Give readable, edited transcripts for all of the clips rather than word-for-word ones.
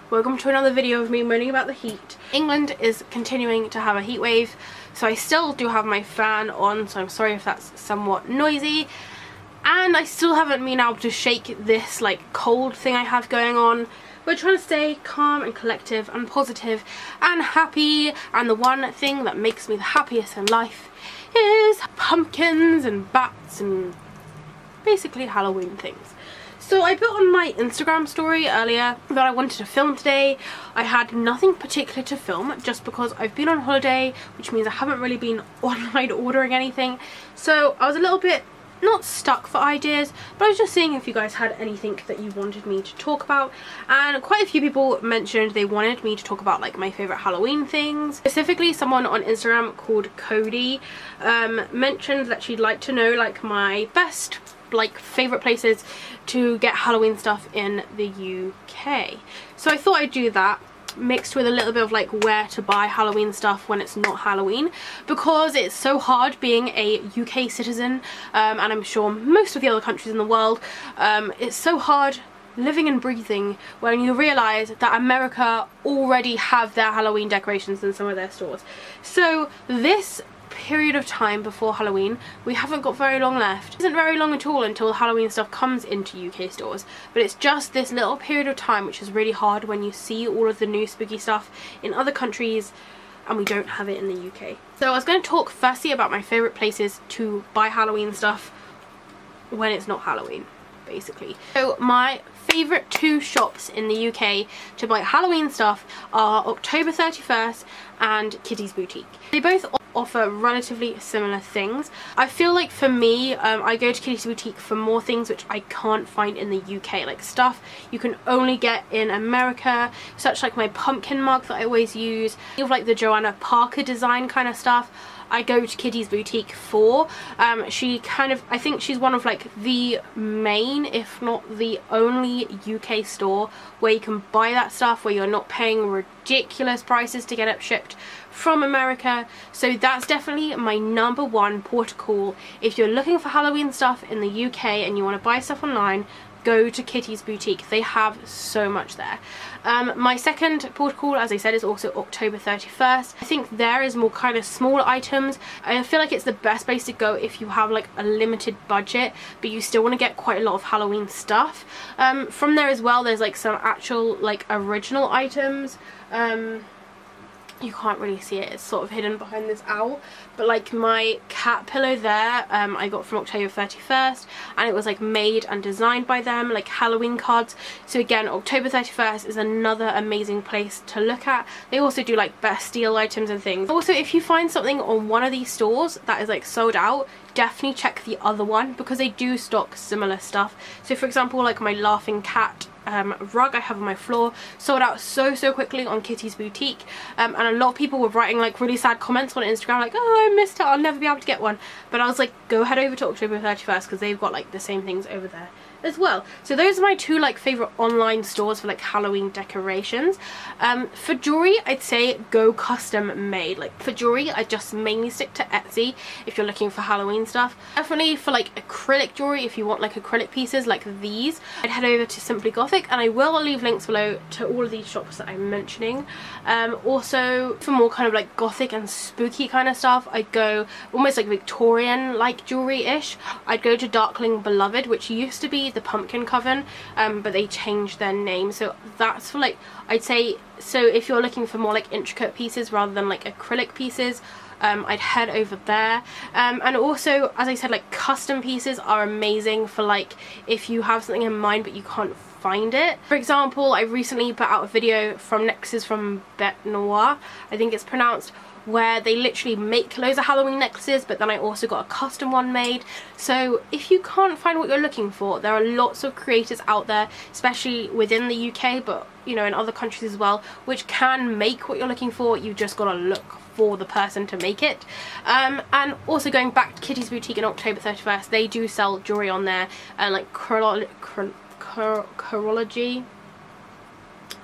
welcome to another video of me moaning about the heat. England is continuing to have a heat wave, so I still do have my fan on, so I'm sorry if that's somewhat noisy. And I still haven't been able to shake this like cold thing I have going on. We're trying to stay calm and collective and positive and happy, and the one thing that makes me the happiest in life is pumpkins and bats and basically Halloween things. So I put on my Instagram story earlier that I wanted to film today. I had nothing particular to film just because I've been on holiday, which means I haven't really been online ordering anything. So I was a little bit not stuck for ideas, but I was just seeing if you guys had anything that you wanted me to talk about, and quite a few people mentioned they wanted me to talk about like my favorite Halloween things. Specifically, someone on Instagram called Cody mentioned that she'd like to know like my best like favorite places to get Halloween stuff in the UK. So I thought I'd do that, mixed with a little bit of like where to buy Halloween stuff when it's not Halloween, because it's so hard being a UK citizen, and I'm sure most of the other countries in the world, it's so hard living and breathing when you realise that America already have their Halloween decorations in some of their stores. So this period of time before Halloween, we haven't got very long left. It isn't very long at all until Halloween stuff comes into UK stores, but it's just this little period of time which is really hard when you see all of the new spooky stuff in other countries and we don't have it in the UK. So I was going to talk firstly about my favourite places to buy Halloween stuff when it's not Halloween, basically. So my favourite two shops in the UK to buy Halloween stuff are October 31st and Kitty's Boutique. They both offer relatively similar things. I feel like for me, I go to Kitty's Boutique for more things which I can't find in the UK, like stuff you can only get in America, such like my pumpkin mug that I always use, like the Joanna Parker design kind of stuff. I go to Kitty's Boutique for. She kind of, I think she's one of like the main, if not the only UK store where you can buy that stuff, where you're not paying ridiculous prices to get it shipped from America. So that's definitely my number one port of call. If you're looking for Halloween stuff in the UK and you want to buy stuff online, go to Kitty's Boutique. They have so much there. My second port of call, as I said, is also October 31st. I think there is more kind of small items. I feel like it's the best place to go if you have like a limited budget but you still want to get quite a lot of Halloween stuff. From there as well, there's like some actual like original items. You can't really see it, it's sort of hidden behind this owl, but like my cat pillow there, I got from October 31st, and it was like made and designed by them, like Halloween cards. So again, October 31st is another amazing place to look at. They also do like best deal items and things. Also, if you find something on one of these stores that is like sold out, definitely check the other one, because they do stock similar stuff. So for example, like my laughing cat rug I have on my floor sold out so quickly on Kitty's Boutique, and a lot of people were writing like really sad comments on Instagram like, oh, I missed it, I'll never be able to get one. But I was like, go head over to October 31st because they've got like the same things over there as well. So those are my two like favorite online stores for like Halloween decorations. For jewelry, I'd say go custom made. Like for jewelry, I just mainly stick to Etsy if you're looking for Halloween stuff. Definitely for like acrylic jewelry, if you want like acrylic pieces like these, I'd head over to Simply Gothic, and I will leave links below to all of these shops that I'm mentioning. Also for more kind of like gothic and spooky kind of stuff, I'd go almost like Victorian like jewelry-ish. I'd go to Darkling Beloved, which used to be the Pumpkin Coven, but they changed their name. So that's for like, I'd say, so if you're looking for more like intricate pieces rather than like acrylic pieces, I'd head over there. And also, as I said, like custom pieces are amazing for like if you have something in mind but you can't find it. For example, I recently put out a video from Necklaces from Bête Noire, I think it's pronounced, where they literally make loads of Halloween necklaces, but then I also got a custom one made. So if you can't find what you're looking for, there are lots of creators out there, especially within the UK, but you know, in other countries as well, which can make what you're looking for. You just gotta look for the person to make it. And also going back to Kitty's Boutique in October 31st, they do sell jewelry on there, and like chronology,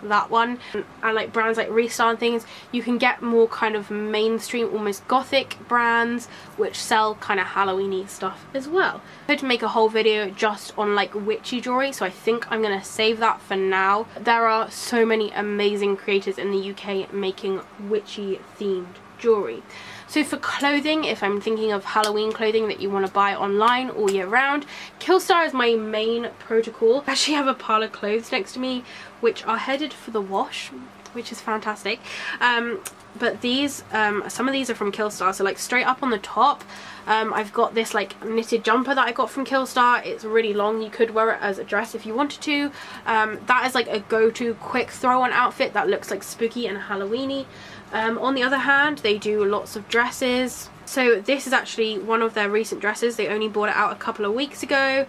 that one. And like brands like Restyle and things, you can get more kind of mainstream, almost gothic brands which sell kind of Halloween-y stuff as well. I had to make a whole video just on like witchy jewelry, so I think I'm gonna save that for now. There are so many amazing creators in the UK making witchy themed jewelry. So for clothing, if I'm thinking of Halloween clothing that you want to buy online all year round, Killstar is my main protocol. I actually have a pile of clothes next to me which are headed for the wash, which is fantastic. But these, some of these are from Killstar, so like straight up on the top, I've got this like knitted jumper that I got from Killstar. It's really long, you could wear it as a dress if you wanted to. That is like a go-to quick throw-on outfit that looks like spooky and Halloween-y. On the other hand, they do lots of dresses. So this is actually one of their recent dresses. They only brought it out a couple of weeks ago.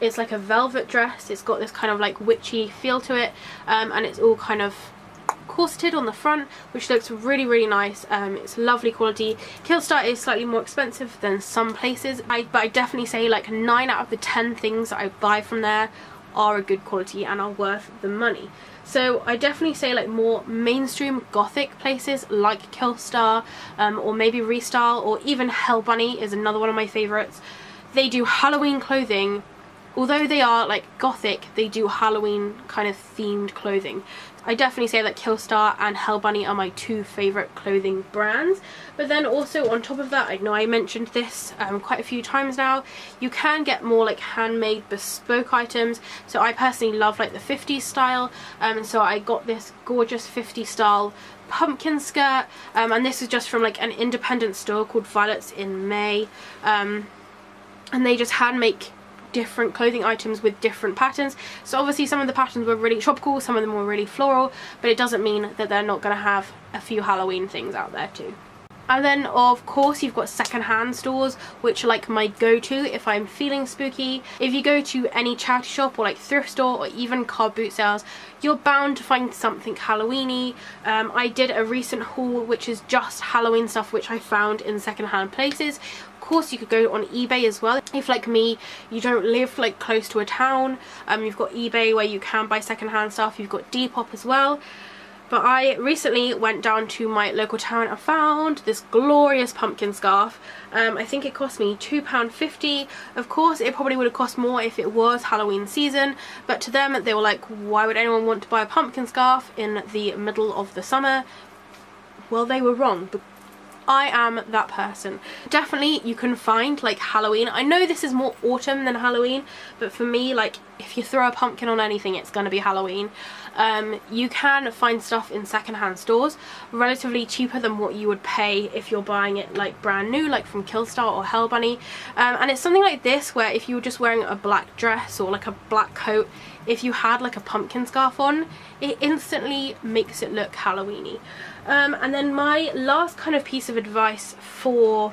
It's like a velvet dress. It's got this kind of like witchy feel to it, and it's all kind of corseted on the front, which looks really, really nice. It's lovely quality. Killstar is slightly more expensive than some places, but I definitely say like 9 out of the 10 things that I buy from there are a good quality and are worth the money. So I definitely say like more mainstream gothic places like Killstar, or maybe Restyle, or even Hell Bunny is another one of my favourites. They do Halloween clothing. Although they are like gothic, they do Halloween kind of themed clothing. I definitely say that Killstar and Hell Bunny are my 2 favourite clothing brands. But then also on top of that, I know I mentioned this quite a few times now, you can get more like handmade bespoke items. So I personally love like the 50s style, and so I got this gorgeous 50s style pumpkin skirt, and this is just from like an independent store called Violets in May, and they just hand make different clothing items with different patterns. So obviously some of the patterns were really tropical, some of them were really floral, but it doesn't mean that they're not going to have a few Halloween things out there too. And then of course you've got secondhand stores, which are like my go-to if I'm feeling spooky. If you go to any charity shop or like thrift store or even car boot sales, you're bound to find something Halloween-y. I did a recent haul which is just Halloween stuff which I found in secondhand places. Of course you could go on eBay as well. If like me, you don't live like close to a town, you've got eBay where you can buy secondhand stuff. You've got Depop as well. But I recently went down to my local town and found this glorious pumpkin scarf. I think it cost me £2.50. Of course it probably would have cost more if it was Halloween season, but to them they were like, why would anyone want to buy a pumpkin scarf in the middle of the summer? Well, they were wrong. I am that person. Definitely you can find like Halloween. I know this is more autumn than Halloween, but for me, like if you throw a pumpkin on anything, it's gonna be Halloween. You can find stuff in secondhand stores relatively cheaper than what you would pay if you're buying it like brand new, like from Killstar or Hell Bunny. And it's something like this where if you were just wearing a black dress or like a black coat, if you had like a pumpkin scarf on, it instantly makes it look Halloween-y. And then my last kind of piece of advice for,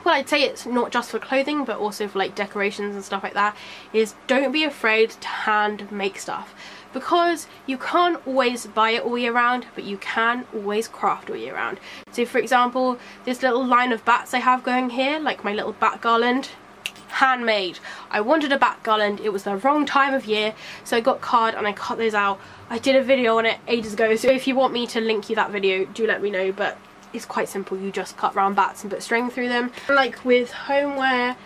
well, I'd say it's not just for clothing but also for like decorations and stuff like that, is don't be afraid to hand make stuff, because you can't always buy it all year round, but you can always craft all year round. So for example, this little line of bats I have going here, like my little bat garland, handmade. I wanted a bat garland, it was the wrong time of year, so I got card and I cut those out. I did a video on it ages ago, so if you want me to link you that video, do let me know, but it's quite simple. You just cut round bats and put string through them. Like with homeware,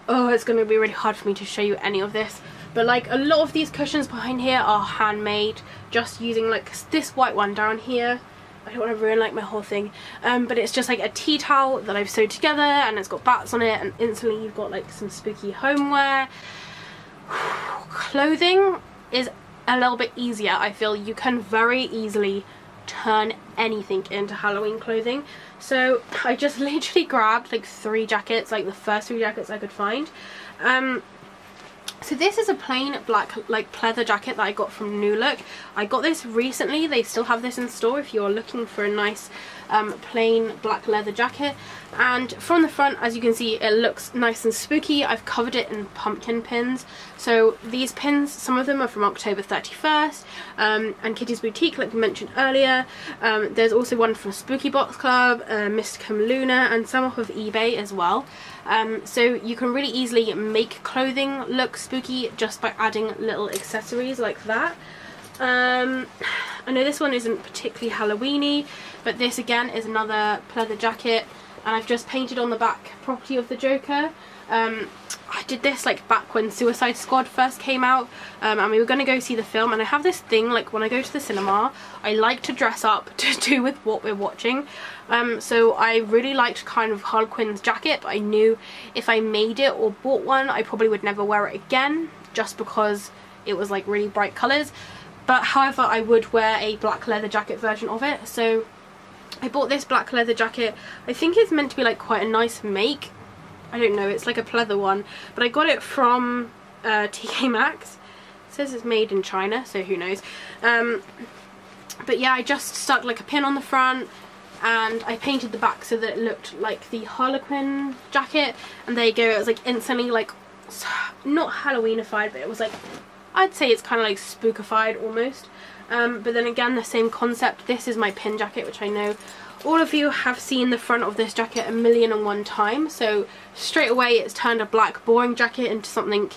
oh, it's going to be really hard for me to show you any of this, but like a lot of these cushions behind here are handmade, just using like this white one down here. I don't want to ruin like my whole thing, but it's just like a tea towel that I've sewed together and it's got bats on it, and instantly you've got like some spooky homeware. Clothing is a little bit easier. I feel you can very easily turn anything into Halloween clothing. So I just literally grabbed like 3 jackets, like the first 3 jackets I could find. So this is a plain black like pleather jacket that I got from New Look. I got this recently. They still have this in store if you're looking for a nice plain black leather jacket, and from the front, as you can see, it looks nice and spooky. I've covered it in pumpkin pins. So these pins, some of them are from October 31st, and Kitty's Boutique, like we mentioned earlier. There's also one from Spooky Box Club, Mysticum Luna, and some off of eBay as well. So you can really easily make clothing look spooky just by adding little accessories like that. I know this one isn't particularly Halloweeny, but this again is another pleather jacket, and I've just painted on the back property of the Joker. I did this like back when Suicide Squad first came out, and we were going to go see the film, and I have this thing, like when I go to the cinema, I like to dress up to do with what we're watching. So I really liked kind of Harlequin's jacket, but I knew if I made it or bought one, I probably would never wear it again, just because it was like really bright colours. But however, I would wear a black leather jacket version of it. So I bought this black leather jacket. I think it's meant to be like quite a nice make. I don't know, it's like a pleather one, but I got it from TKMAXX. It says it's made in China, so who knows. But yeah, I just stuck like a pin on the front, and I painted the back so that it looked like the Harlequin jacket, and there you go. It was like instantly like, not Halloweenified, but it was like, I'd say it's kind of like spookified almost. But then again, the same concept. This is my pin jacket, which I know all of you have seen the front of this jacket 1,000,001 times. So straight away it's turned a black boring jacket into something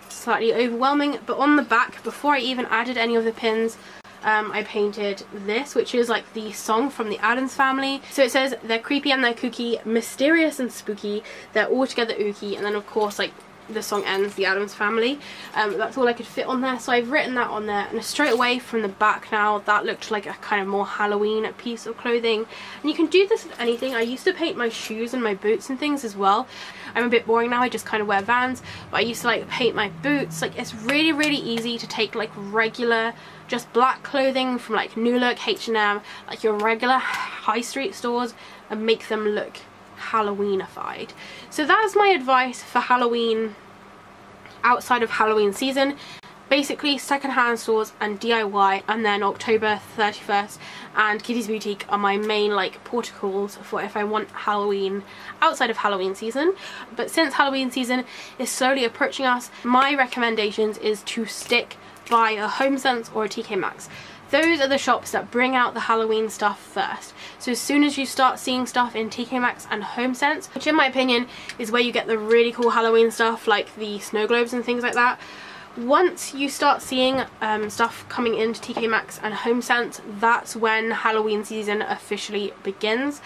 slightly overwhelming. But on the back, before I even added any of the pins, I painted this, which is like the song from the Addams Family. So it says, they're creepy and they're kooky, mysterious and spooky, they're all together ooky, and then of course like the song ends, the Addams Family. That's all I could fit on there, so I've written that on there, and straight away from the back now, that looked like a kind of more Halloween piece of clothing. And you can do this with anything. I used to paint my shoes and my boots and things as well. I'm a bit boring now, I just kind of wear Vans, but I used to like paint my boots. Like, it's really, really easy to take like regular, just black clothing from like New Look, H&M, like your regular high street stores, and make them look Halloweenified. So that's my advice for Halloween outside of Halloween season. Basically, secondhand stores and DIY, and then October 31st and Kitty's Boutique are my main like portals for if I want Halloween outside of Halloween season. But since Halloween season is slowly approaching us, my recommendations is to stick by a HOMESENCE or a TKMAXX. Those are the shops that bring out the Halloween stuff first. So as soon as you start seeing stuff in TKMAXX and HOMESENCE, which in my opinion is where you get the really cool Halloween stuff like the snow globes and things like that, once you start seeing stuff coming into TKMAXX and HOMESENCE, that's when Halloween season officially begins.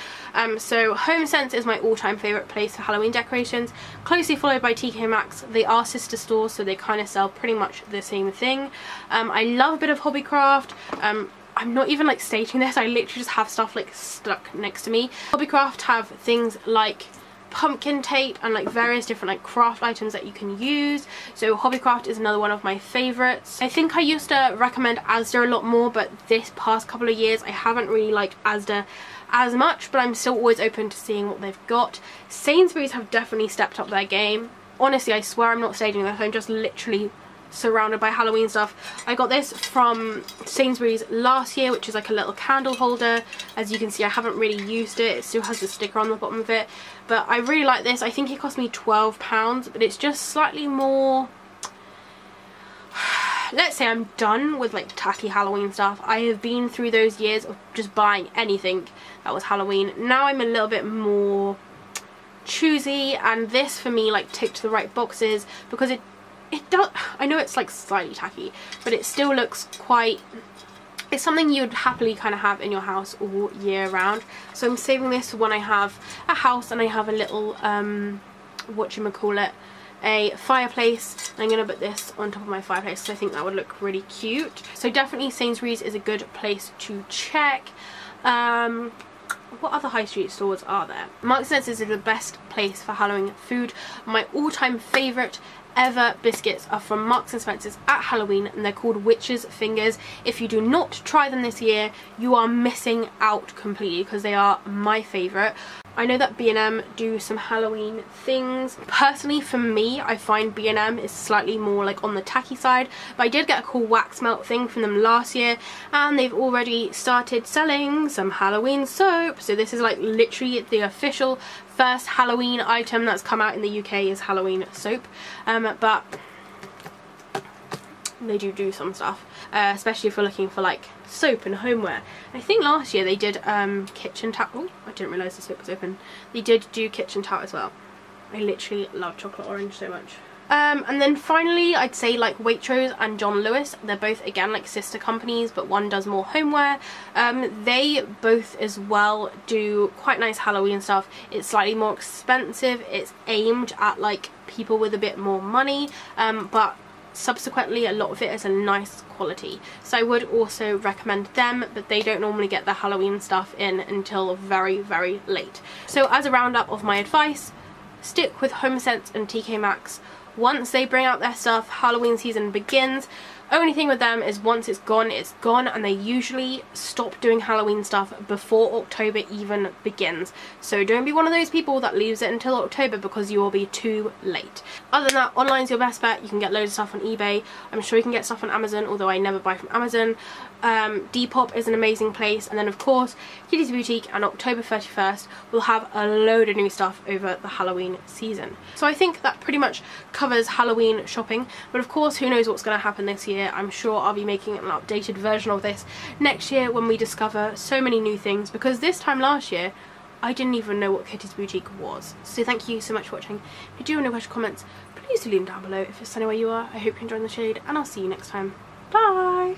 So HOMESENCE is my all-time favourite place for Halloween decorations, closely followed by TKMAXX. They are sister stores, so they kind of sell pretty much the same thing. I love a bit of Hobbycraft. I'm not even like stating this, I literally just have stuff like stuck next to me. Hobbycraft have things like pumpkin tape and like various different like craft items that you can use. So Hobbycraft is another one of my favorites. I think I used to recommend ASDA a lot more, but this past couple of years I haven't really liked ASDA as much, but I'm still always open to seeing what they've got. Sainsbury's have definitely stepped up their game. Honestly, I swear I'm not staging this, I'm just literally surrounded by Halloween stuff. I got this from Sainsbury's last year, which is like a little candle holder. As you can see, I haven't really used it. It still has the sticker on the bottom of it, but I really like this. I think it cost me £12, but it's just slightly more, let's say I'm done with like tacky Halloween stuff. I have been through those years of just buying anything that was Halloween. Now I'm a little bit more choosy, and this for me like ticked the right boxes because it does, I know it's like slightly tacky, but it still looks quite, it's something you'd happily kind of have in your house all year round. So I'm saving this for when I have a house and I have a little whatchamacallit, a fireplace. I'm going to put this on top of my fireplace because I think that would look really cute. So definitely Sainsbury's is a good place to check. What other high street stores are there? Marks & Spencer's is the best place for Halloween food. My all-time favourite ever biscuits are from Marks & Spencer's at Halloween, and they're called Witch's Fingers. If you do not try them this year, you are missing out completely because they are my favourite. I know that B&M do some Halloween things. Personally, for me, I find B&M is slightly more like on the tacky side, but I did get a cool wax melt thing from them last year, and they've already started selling some Halloween soap. So this is like literally the official first Halloween item that's come out in the UK is Halloween soap, but they do some stuff, especially if we're looking for like soap and homeware. I think last year they did kitchen towel. Oh, I didn't realise the soap was open. They did do kitchen towel as well. I literally love chocolate orange so much. And then finally, I'd say like Waitrose and John Lewis. They're both again like sister companies, but one does more homeware. They both as well do quite nice Halloween stuff. It's slightly more expensive. It's aimed at like people with a bit more money, but subsequently a lot of it is a nice quality, so I would also recommend them, but they don't normally get the Halloween stuff in until very late. So as a roundup of my advice, stick with HOMESENCE and TKMAXX. Once they bring out their stuff, Halloween season begins. Only thing with them is once it's gone, and they usually stop doing Halloween stuff before October even begins. So don't be one of those people that leaves it until October because you will be too late. Other than that, online's your best bet. You can get loads of stuff on eBay. I'm sure you can get stuff on Amazon, although I never buy from Amazon. Depop is an amazing place, and then of course Kitty's Boutique, and October 31st we'll have a load of new stuff over the Halloween season. So I think that pretty much covers Halloween shopping, but of course who knows what's going to happen this year. I'm sure I'll be making an updated version of this next year when we discover so many new things, because this time last year I didn't even know what Kitty's Boutique was. So thank you so much for watching. If you do have any questions or comments, please do leave them down below. If it's sunny where you are, I hope you're enjoying the shade, and I'll see you next time. Bye!